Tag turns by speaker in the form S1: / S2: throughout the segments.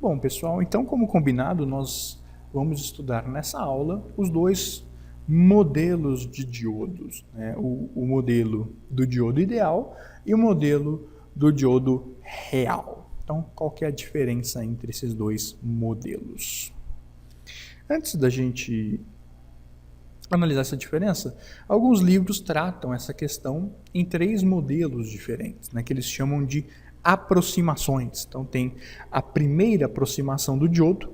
S1: Bom, pessoal, então, como combinado, nós vamos estudar nessa aula os dois modelos de diodos, né? O modelo do diodo ideal e o modelo do diodo real. Então, qual que é a diferença entre esses dois modelos? Antes da gente analisar essa diferença, alguns livros tratam essa questão em três modelos diferentes, né, que eles chamam de aproximações. Então tem a primeira aproximação do diodo,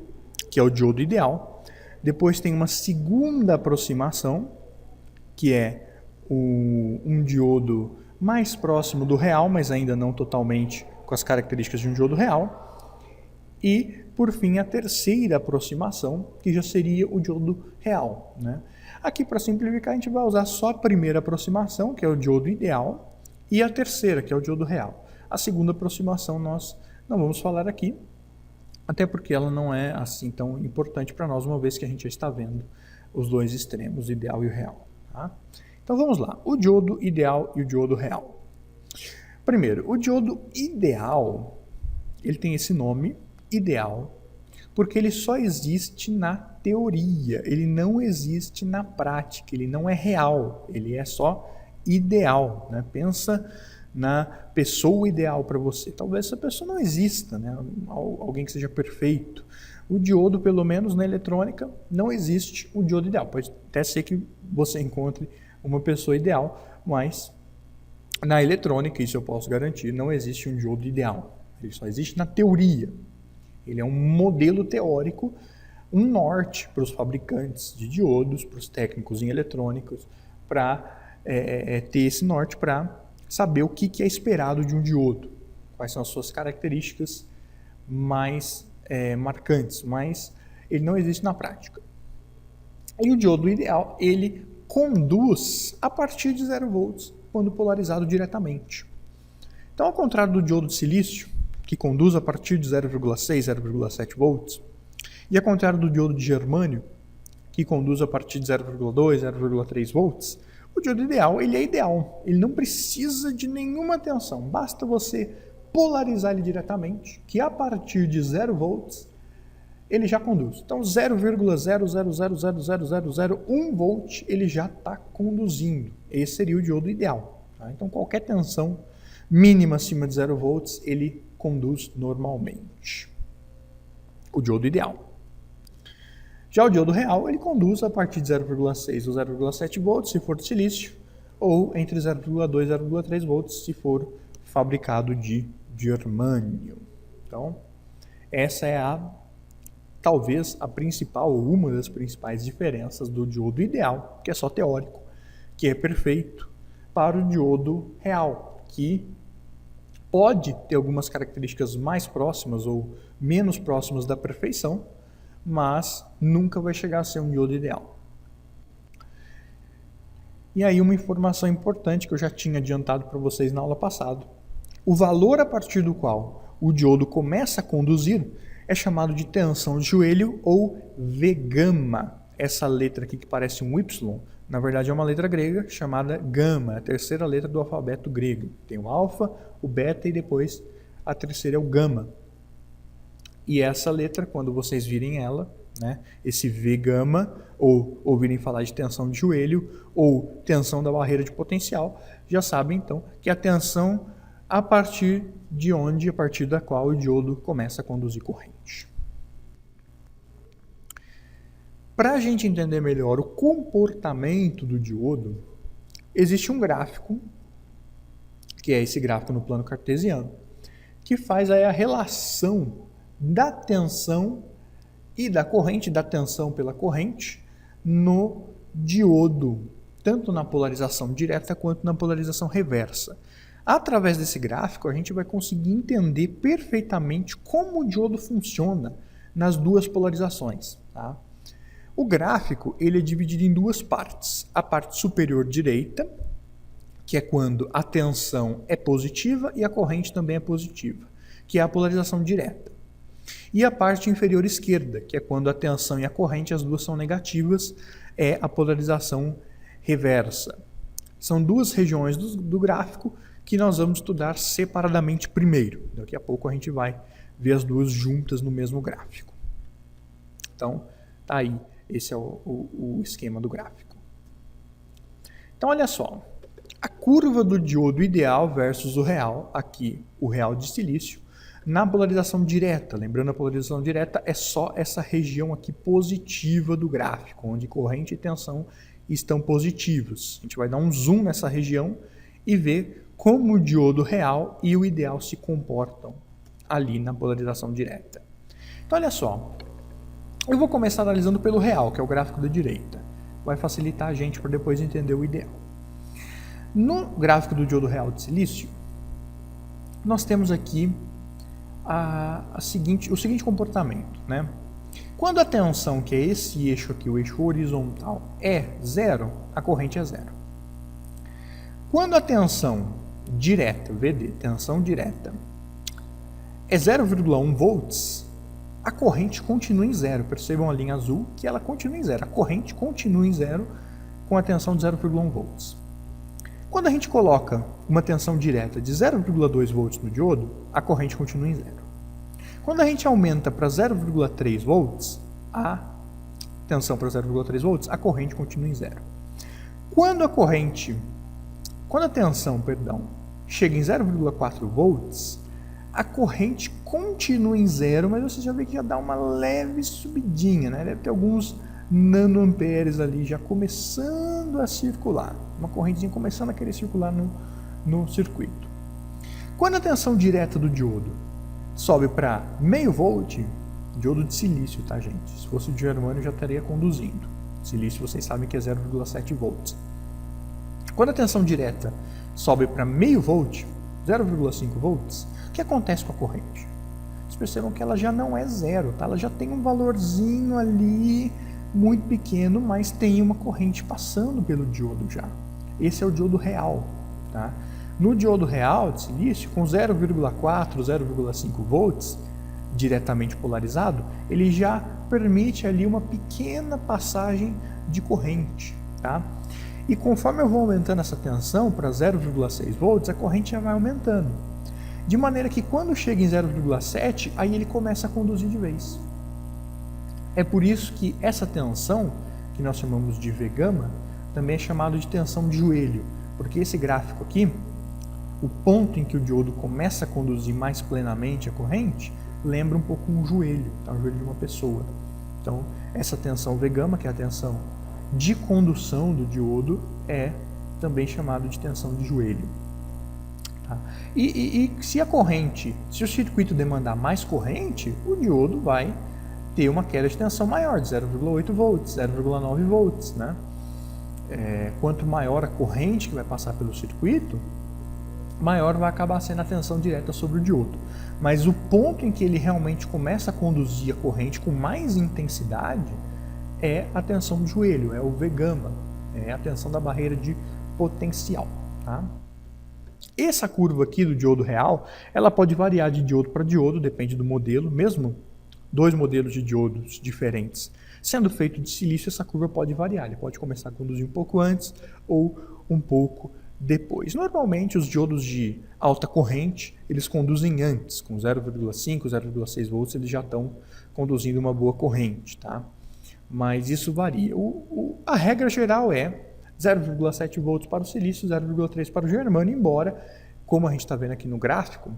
S1: que é o diodo ideal. Depois tem uma segunda aproximação, que é um diodo mais próximo do real, mas ainda não totalmente com as características de um diodo real. E, por fim, a terceira aproximação, que já seria o diodo real, né? Aqui, para simplificar, a gente vai usar só a primeira aproximação, que é o diodo ideal, e a terceira, que é o diodo real. A segunda aproximação nós não vamos falar aqui, até porque ela não é assim tão importante para nós, uma vez que a gente já está vendo os dois extremos, o ideal e o real. Tá? Então vamos lá, o diodo ideal e o diodo real. Primeiro, o diodo ideal, ele tem esse nome, ideal, porque ele só existe na teoria, ele não existe na prática, ele não é real, ele é só ideal, né? Pensa na pessoa ideal para você. Talvez essa pessoa não exista, né? Alguém que seja perfeito. O diodo, pelo menos na eletrônica, não existe o diodo ideal. Pode até ser que você encontre uma pessoa ideal, mas na eletrônica, isso eu posso garantir, não existe um diodo ideal. Ele só existe na teoria. Ele é um modelo teórico, um norte para os fabricantes de diodos, para os técnicos em eletrônicos, para ter esse norte para saber o que é esperado de um diodo, quais são as suas características mais marcantes, mas ele não existe na prática. E o diodo ideal, ele conduz a partir de 0 volts quando polarizado diretamente. Então, ao contrário do diodo de silício, que conduz a partir de 0,6, 0,7 volts, e ao contrário do diodo de germânio, que conduz a partir de 0,2, 0,3 volts, o diodo ideal, ele é ideal, ele não precisa de nenhuma tensão, basta você polarizar ele diretamente, que a partir de 0 volts, ele já conduz. Então, 0,0000001 volt, ele já está conduzindo. Esse seria o diodo ideal. Tá? Então, qualquer tensão mínima acima de 0 volts, ele conduz normalmente. O diodo ideal. Já o diodo real, ele conduz a partir de 0,6 ou 0,7 volts, se for de silício, ou entre 0,2 e 0,3 volts, se for fabricado de germânio. Então, essa é talvez a principal, ou uma das principais diferenças do diodo ideal, que é só teórico, que é perfeito, para o diodo real, que pode ter algumas características mais próximas ou menos próximas da perfeição, mas nunca vai chegar a ser um diodo ideal. E aí uma informação importante que eu já tinha adiantado para vocês na aula passada. O valor a partir do qual o diodo começa a conduzir é chamado de tensão de joelho ou V-gama. Essa letra aqui que parece um Y, na verdade é uma letra grega chamada gama, a terceira letra do alfabeto grego. Tem o alfa, o beta e depois a terceira é o gama. E essa letra, quando vocês virem ela, né, esse V-gama, ou ouvirem falar de tensão de joelho, ou tensão da barreira de potencial, já sabem então que a tensão a partir da qual o diodo começa a conduzir corrente. Para a gente entender melhor o comportamento do diodo, existe um gráfico, que é esse gráfico no plano cartesiano, que faz aí a relação da tensão e da corrente, da tensão pela corrente, no diodo, tanto na polarização direta quanto na polarização reversa. Através desse gráfico, a gente vai conseguir entender perfeitamente como o diodo funciona nas duas polarizações. Tá? O gráfico ele é dividido em duas partes. A parte superior direita, que é quando a tensão é positiva e a corrente também é positiva, que é a polarização direta. E a parte inferior esquerda, que é quando a tensão e a corrente, as duas são negativas, é a polarização reversa. São duas regiões do gráfico que nós vamos estudar separadamente primeiro. Daqui a pouco a gente vai ver as duas juntas no mesmo gráfico. Então, tá aí, esse é o esquema do gráfico. Então, olha só, a curva do diodo ideal versus o real, aqui o real de silício, na polarização direta. Lembrando, a polarização direta é só essa região aqui positiva do gráfico, onde corrente e tensão estão positivos. A gente vai dar um zoom nessa região e ver como o diodo real e o ideal se comportam ali na polarização direta. Então, olha só, eu vou começar analisando pelo real, que é o gráfico da direita. Vai facilitar a gente para depois entender o ideal. No gráfico do diodo real de silício, nós temos aqui o seguinte comportamento, né? Quando a tensão, que é esse eixo aqui, o eixo horizontal, é zero, a corrente é zero. Quando a tensão direta, VD, tensão direta, é 0,1 volts, a corrente continua em zero. Percebam a linha azul que ela continua em zero. A corrente continua em zero com a tensão de 0,1 volts. Quando a gente coloca uma tensão direta de 0,2 volts no diodo, a corrente continua em zero. Quando a gente aumenta para 0,3 volts, a tensão para 0,3 volts, a corrente continua em zero. Quando a tensão, chega em 0,4 volts, a corrente continua em zero, mas você já vê que já dá uma leve subidinha, né? Deve ter alguns nanoamperes ali já começando a circular. Uma correntezinha começando a querer circular no circuito. Quando a tensão direta do diodo sobe para meio volt, diodo de silício, tá, gente? Se fosse de germânio, já estaria conduzindo. Silício, vocês sabem que é 0,7 volts. Quando a tensão direta sobe para meio volt, 0,5 volts, o que acontece com a corrente? Vocês percebam que ela já não é zero, tá? Ela já tem um valorzinho ali muito pequeno, mas tem uma corrente passando pelo diodo já. Esse é o diodo real, tá? No diodo real de silício, com 0,4, 0,5 volts, diretamente polarizado, ele já permite ali uma pequena passagem de corrente, tá? E conforme eu vou aumentando essa tensão para 0,6 volts, a corrente já vai aumentando. De maneira que quando chega em 0,7, aí ele começa a conduzir de vez. É por isso que essa tensão, que nós chamamos de V gama, também é chamado de tensão de joelho, porque esse gráfico aqui, o ponto em que o diodo começa a conduzir mais plenamente a corrente, lembra um pouco um joelho, tá? O joelho de uma pessoa. Então, essa tensão V gama, que é a tensão de condução do diodo, é também chamado de tensão de joelho. Tá? E se o circuito demandar mais corrente, o diodo vai ter uma queda de tensão maior, de 0,8 volts, 0,9 volts, né? Quanto maior a corrente que vai passar pelo circuito, maior vai acabar sendo a tensão direta sobre o diodo. Mas o ponto em que ele realmente começa a conduzir a corrente com mais intensidade é a tensão do joelho, é o V gama, é a tensão da barreira de potencial. Tá? Essa curva aqui do diodo real, ela pode variar de diodo para diodo, depende do modelo, mesmo dois modelos de diodos diferentes. Sendo feito de silício, essa curva pode variar, ele pode começar a conduzir um pouco antes ou um pouco depois. Normalmente, os diodos de alta corrente, eles conduzem antes, com 0,5, 0,6 volts, eles já estão conduzindo uma boa corrente, tá? Mas isso varia. A regra geral é 0,7 volts para o silício, 0,3 para o germânio, embora, como a gente está vendo aqui no gráfico,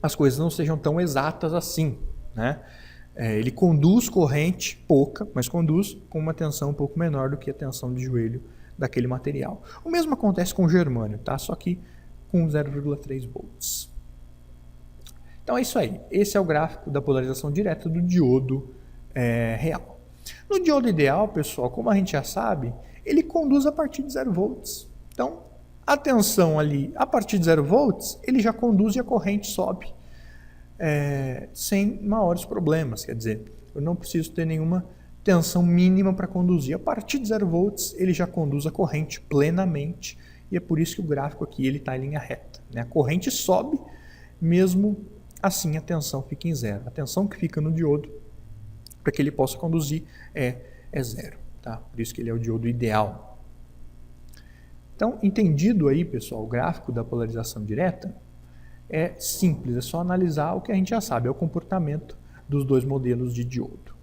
S1: as coisas não sejam tão exatas assim, né? Ele conduz corrente pouca, mas conduz com uma tensão um pouco menor do que a tensão de joelho daquele material. O mesmo acontece com o germânio, tá? Só que com 0,3 volts. Então é isso aí. Esse é o gráfico da polarização direta do diodo real. No diodo ideal, pessoal, como a gente já sabe, ele conduz a partir de 0 volts. Então, a tensão ali, a partir de 0 volts, ele já conduz e a corrente sobe sem maiores problemas. Quer dizer, eu não preciso ter nenhuma tensão mínima para conduzir. A partir de 0 volts, ele já conduz a corrente plenamente e é por isso que o gráfico aqui está em linha reta, né? A corrente sobe, mesmo assim a tensão fica em zero. A tensão que fica no diodo, para que ele possa conduzir, é zero. Tá? Por isso que ele é o diodo ideal. Então, entendido aí, pessoal, o gráfico da polarização direta, é simples, é só analisar o que a gente já sabe, é o comportamento dos dois modelos de diodo.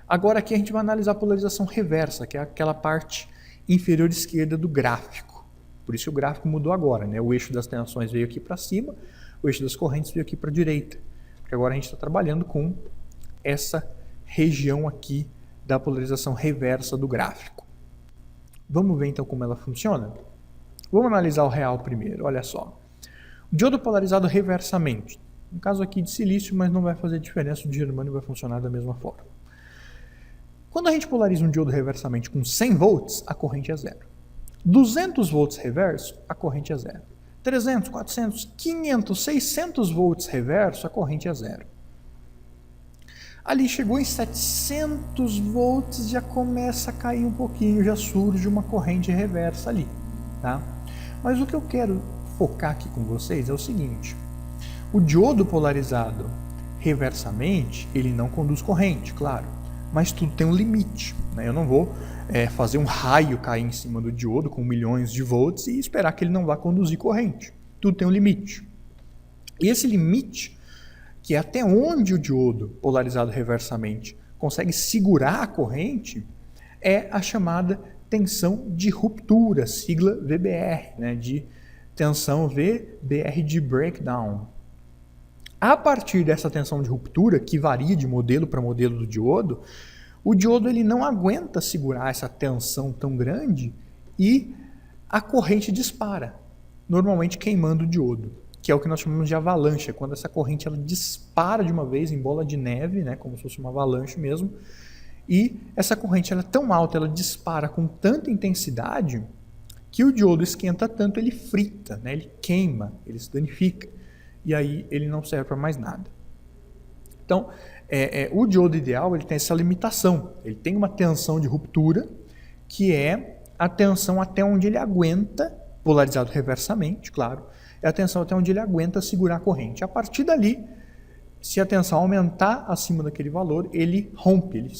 S1: Agora aqui a gente vai analisar a polarização reversa, que é aquela parte inferior esquerda do gráfico. Por isso o gráfico mudou agora, né? O eixo das tensões veio aqui para cima, o eixo das correntes veio aqui para a direita. Porque agora a gente está trabalhando com essa região aqui da polarização reversa do gráfico. Vamos ver então como ela funciona? Vamos analisar o real primeiro, olha só. O diodo polarizado reversamente. No caso aqui de silício, mas não vai fazer diferença, o de germânio vai funcionar da mesma forma. Quando a gente polariza um diodo reversamente com 100 volts, a corrente é zero. 200 volts reverso, a corrente é zero. 300, 400, 500, 600 volts reverso, a corrente é zero. Ali chegou em 700 volts, já começa a cair um pouquinho, já surge uma corrente reversa ali, tá? Mas o que eu quero focar aqui com vocês é o seguinte: o diodo polarizado reversamente, ele não conduz corrente, claro, mas tudo tem um limite, né? Eu não vou fazer um raio cair em cima do diodo com milhões de volts e esperar que ele não vá conduzir corrente. Tudo tem um limite. E esse limite, que é até onde o diodo polarizado reversamente consegue segurar a corrente, é a chamada tensão de ruptura, sigla VBR, né? De tensão VBR de breakdown. A partir dessa tensão de ruptura, que varia de modelo para modelo do diodo, o diodo ele não aguenta segurar essa tensão tão grande e a corrente dispara, normalmente queimando o diodo, que é o que nós chamamos de avalanche, quando essa corrente ela dispara de uma vez em bola de neve, né, como se fosse uma avalanche mesmo, e essa corrente ela é tão alta, ela dispara com tanta intensidade que o diodo esquenta tanto, ele frita, né, ele queima, ele se danifica. E aí ele não serve para mais nada. Então, o diodo ideal ele tem essa limitação. Ele tem uma tensão de ruptura, que é a tensão até onde ele aguenta, polarizado reversamente, claro, é a tensão até onde ele aguenta segurar a corrente. A partir dali, se a tensão aumentar acima daquele valor, ele rompe,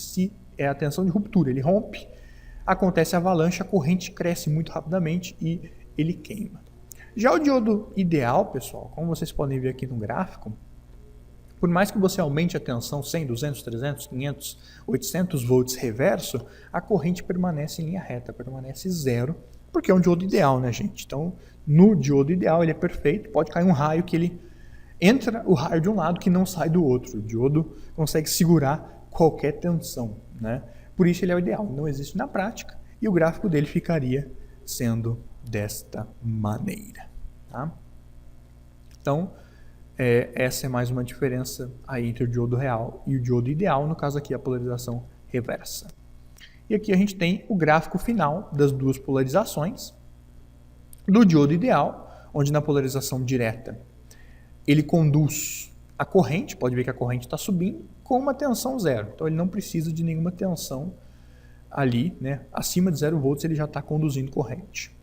S1: é a tensão de ruptura, ele rompe, acontece a avalanche, a corrente cresce muito rapidamente e ele queima. Já o diodo ideal, pessoal, como vocês podem ver aqui no gráfico, por mais que você aumente a tensão 100, 200, 300, 500, 800 volts reverso, a corrente permanece em linha reta, permanece zero, porque é um diodo ideal, né, gente? Então, no diodo ideal, ele é perfeito, pode cair um raio que ele entra o raio de um lado que não sai do outro. O diodo consegue segurar qualquer tensão, né? Por isso ele é o ideal, não existe na prática, e o gráfico dele ficaria sendo desta maneira, tá? Então, essa é mais uma diferença aí entre o diodo real e o diodo ideal, no caso aqui a polarização reversa. E aqui a gente tem o gráfico final das duas polarizações do diodo ideal, onde na polarização direta ele conduz a corrente, pode ver que a corrente está subindo, com uma tensão zero. Então ele não precisa de nenhuma tensão ali, né? Acima de 0 volts ele já está conduzindo corrente.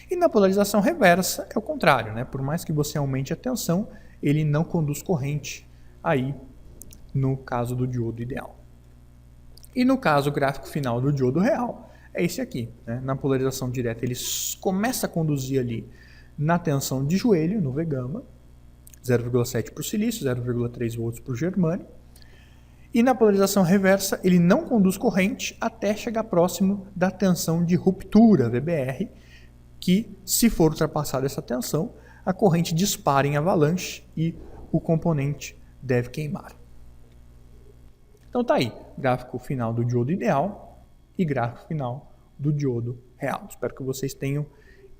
S1: E na polarização reversa é o contrário, né? Por mais que você aumente a tensão, ele não conduz corrente aí no caso do diodo ideal. E no caso, o gráfico final do diodo real é esse aqui, né? Na polarização direta ele começa a conduzir ali na tensão de joelho, no V-gama, 0,7 para o silício, 0,3 volts para o germânio. E na polarização reversa ele não conduz corrente até chegar próximo da tensão de ruptura, VBR, que, se for ultrapassada essa tensão, a corrente dispara em avalanche e o componente deve queimar. Então tá aí, gráfico final do diodo ideal e gráfico final do diodo real. Espero que vocês tenham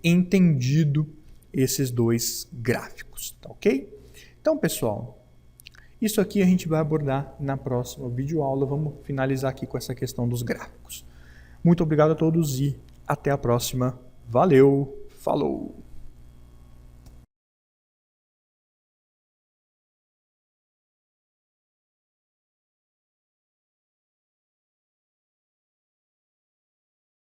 S1: entendido esses dois gráficos, tá ok? Então, pessoal, isso aqui a gente vai abordar na próxima videoaula. Vamos finalizar aqui com essa questão dos gráficos. Muito obrigado a todos e até a próxima. Valeu, falou!